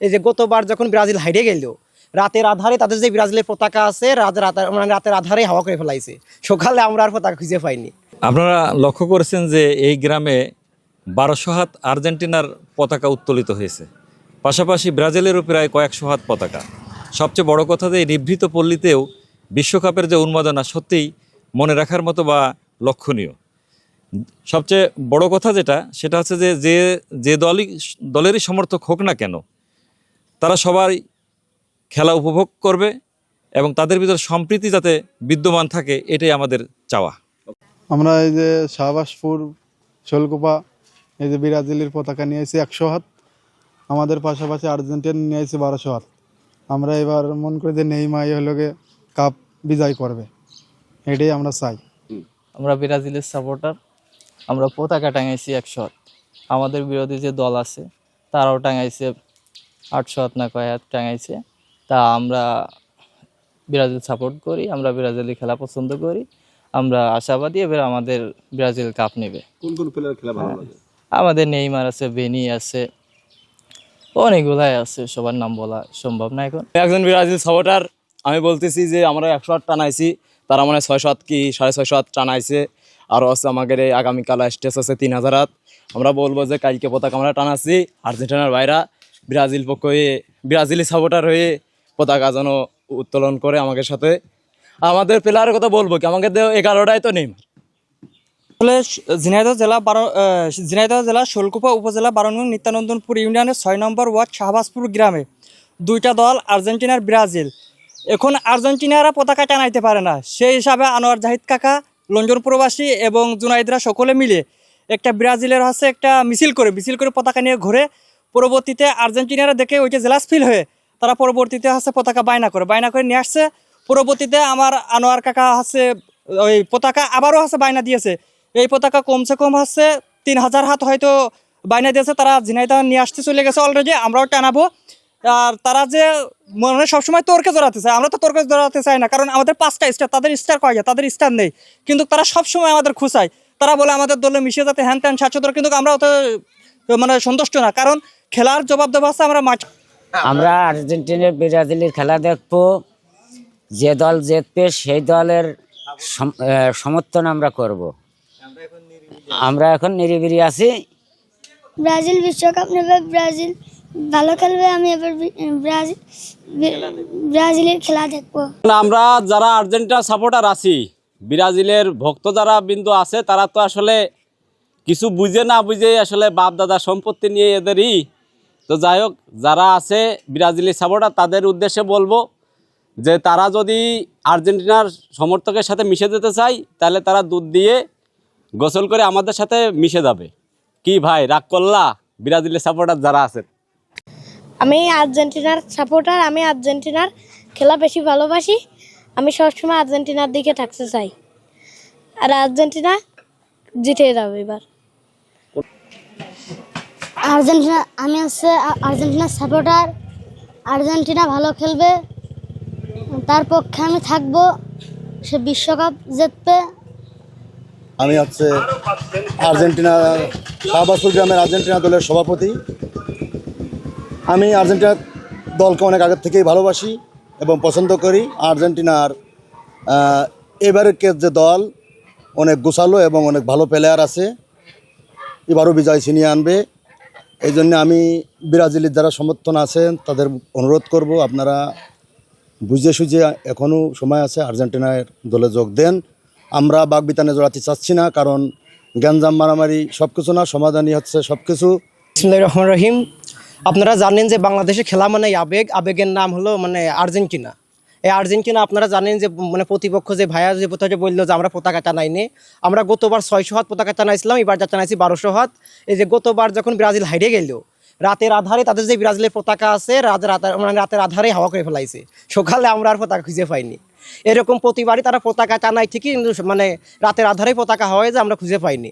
এই যে গতবার যখন ব্রাজিল হাইরে গেল, রাতের আধারে তাদের যে ব্রাজিলের পতাকা আছে রাতের আধারে হাওয়া করে ফেলাইছে। সকালে আমরা আর পতাকা খুঁজে পাইনি। আপনারা লক্ষ্য করেছেন যে এই গ্রামে 1200 হাত আর্জেন্টিনার পতাকা উত্তোলিত হয়েছে, পাশাপাশি ব্রাজিলেরও প্রায় কয়েকশো হাত পতাকা। সবচেয়ে বড় কথা যে এই নিভৃত পল্লীতেও বিশ্বকাপের যে উন্মাদনা সত্যিই মনে রাখার মতো বা লক্ষণীয়। সবচেয়ে বড় কথা সেটা হচ্ছে যে যে দলেরই সমর্থক হোক না কেন, তারা সবাই খেলা উপভোগ করবে এবং তাদের ভিতর সম্প্রীতি যাতে বিদ্যমান থাকে, এটাই আমাদের চাওয়া। আমরা এই যে শাহবাজপুর শোলকোপা এই যে ব্রাজিলের পতাকা নিয়ে এসেছি 100 হাত, আমাদের পাশাপাশি আর্জেন্টিনা নিয়ে এসেছি 1200 হাত। আমরা এবার মন করি যে নেইমার হলোকে কাপ বিজয় করবে, এটাই আমরা চাই। আমরা ব্রাজিলের সাপোর্টার, আমরা পতাকা টাঙাইছি 100 হাত। আমাদের বিরোধী যে দল আছে তারাও টাঙাইছে 800 হাত না কয় হাত টাঙাইছে। তা আমরা ব্রাজিল সাপোর্ট করি, আমরা ব্রাজিলের খেলা পছন্দ করি, আমরা আশাবাদী এবার আমাদের ব্রাজিল কাপ নেবে। কোন কোন প্লেয়ার খেলা ভালো লাগে? আমাদের নেইমার আছে, বেনি আছে, অনেকগুলাই আছে, সবার নাম বলা সম্ভব না এখন। একজন ব্রাজিল সাপোর্টার, আমি বলতেছি যে আমরা 100 হাত টানাইছি, তারা মানে 600 হাত কি 650 হাত টানাইছে। আর হচ্ছে আমাদের এই আগামীকাল স্টেজ আছে 3000 হাত। আমরা বলবো যে কালকে পতাকা আমরা টানাচ্ছি, আর্জেন্টিনার ভাইরা ব্রাজিল পক্ষ হয়ে ব্রাজিলি সাপোর্টার হয়ে পতাকা যেন উত্তোলন করে আমাদের সাথে। আমাদের প্লেয়ারের কথা বলবো কি, আমাদের 11টাই তো নেই। ঝিনাইদহ জেলা শোলকুপা উপজেলা 12 নং নিত্যানন্দনপুর ইউনিয়নের 6 নম্বর ওয়ার্ড শাহবাজপুর গ্রামে দুইটা দল আর্জেন্টিনার ব্রাজিল। এখন আর্জেন্টিনারা পতাকা টানাইতে পারে না, সেই হিসাবে আনোয়ার জাহিদ কাকা, লন্ডন প্রবাসী এবং জুনাইদরা সকলে মিলে একটা ব্রাজিলের একটা মিছিল করে পতাকা নিয়ে ঘুরে, পরবর্তীতে আর্জেন্টিনারা দেখে ওইটা জেলাস ফিল হয়ে তারা পরবর্তীতে পতাকা বায়না করে নিয়ে আসছে। পরবর্তীতে আমার আনোয়ার কাকা ওই পতাকা আবারও বায়না দিয়েছে। এই পতাকা কমসে কম 3000 হাত হয়তো বায়না দিয়েছে, তারা ঝিনাইদহ নিয়ে আসতে চলে গেছে অলরেডি। আমরাও টানাবো। আর তারা যে মানে সবসময় তর্কে জড়াতে চায়, আমরা তো তর্কে জড়াতে চাই না, কারণ আমাদের 5টা স্টার, তাদের স্টার কয়টা, তাদের স্টার নেই। কিন্তু তারা সবসময় আমাদের খুঁচায়, তারা বলে আমাদের দলে মিশিয়ে যাতে হ্যান ত্যান 700, কিন্তু আমরা অত মানে সন্তুষ্ট না, কারণ খেলার জবাব দেওয়া আছে আমরা মাঠ। আমরা আর্জেন্টিনার ব্রাজিলের খেলা দেখবো, যে দল জিতবে সেই দলের সমর্থন আমরা করব। আমরা এখন নিরিবিলি আছি। ব্রাজিল বিশ্বকাপ নেবে, ব্রাজিল ভালো খেলবে, আমি এবার ব্রাজিলের খেলা দেখবো। আমরা যারা আর্জেন্টিনা সাপোর্টার আছি, ব্রাজিলের ভক্ত যারা বিন্দু আছে, তারা তো আসলে কিছু বুঝে না বুঝে আসলে বাপ দাদা সম্পত্তি নিয়ে এদেরই তো। যাই হোক, যারা আছে ব্রাজিলের সাপোর্টার, তাদের উদ্দেশ্যে বলবো যে তারা যদি আর্জেন্টিনার সমর্থকের সাথে মিশে যেতে চায়, তাহলে তারা দুধ দিয়ে গোসল করে আমাদের সাথে মিশে যাবে। কি ভাই, রাগ করলা? ব্রাজিলের সাপোর্টার যারা আছেন, আমি আর্জেন্টিনার সাপোর্টার, আমি আর্জেন্টিনার খেলা বেশি ভালোবাসি, আমি সবসময় আর্জেন্টিনার দিকে থাকতে চাই, আর আর্জেন্টিনা জিতে যাবে এবার। আর্জেন্টিনা, আমি আর্জেন্টিনার সাপোর্টার, আর্জেন্টিনা ভালো খেলবে, তার পক্ষে আমি থাকবো, সে বিশ্বকাপ জিতবে। আমি আর্জেন্টিনা শাহবাজপুর গ্রামের আর্জেন্টিনা দলের সভাপতি। আমি আর্জেন্টিনা দলকে অনেক আগের থেকেই ভালোবাসি এবং পছন্দ করি। আর্জেন্টিনার এবারের যে দল অনেক গোছালো এবং অনেক ভালো প্লেয়ার আছে, এবারও বিজয় ছিনিয়ে আনবে। এই জন্য আমি ব্রাজিলের যারা সমর্থন আছেন তাদের অনুরোধ করব, আপনারা বুঝে সুঝে এখনও সময় আছে, আর্জেন্টিনার দলে যোগ দেন। আমরা বাগবিতানে জড়াতে চাচ্ছি না, কারণ গ্যাঞ্জাম মারামারি সব কিছু না, সমাধানই হচ্ছে সব কিছু। বিসমিল্লাহির রহমানির রহিম। আপনারা জানেন যে বাংলাদেশে খেলা মানে আবেগের নাম হলো মানে আর্জেন্টিনা। এই আর্জেন্টিনা আপনারা জানেন যে মানে প্রতিপক্ষ যে ভাইয়া যে প্রথমে বললো যে আমরা পতাকা টানাইনি, আমরা গতবার 600 হাত পতাকা টানাইছিলাম, এবার যা টানাইছি 1200 হাত। এই যে গতবার যখন ব্রাজিল হাইরে গেল, রাতের আধারে তাদের যে ব্রাজিলের পতাকা আছে রাতের আধারে হাওয়া করে ফেলাইছে। সকালে আমরা আর পতাকা খুঁজে পাইনি। এরকম প্রতিবারই তারা পতাকা টানায় ঠিকই, কিন্তু মানে রাতের আধারে পতাকা হয় যে আমরা খুঁজে পাইনি।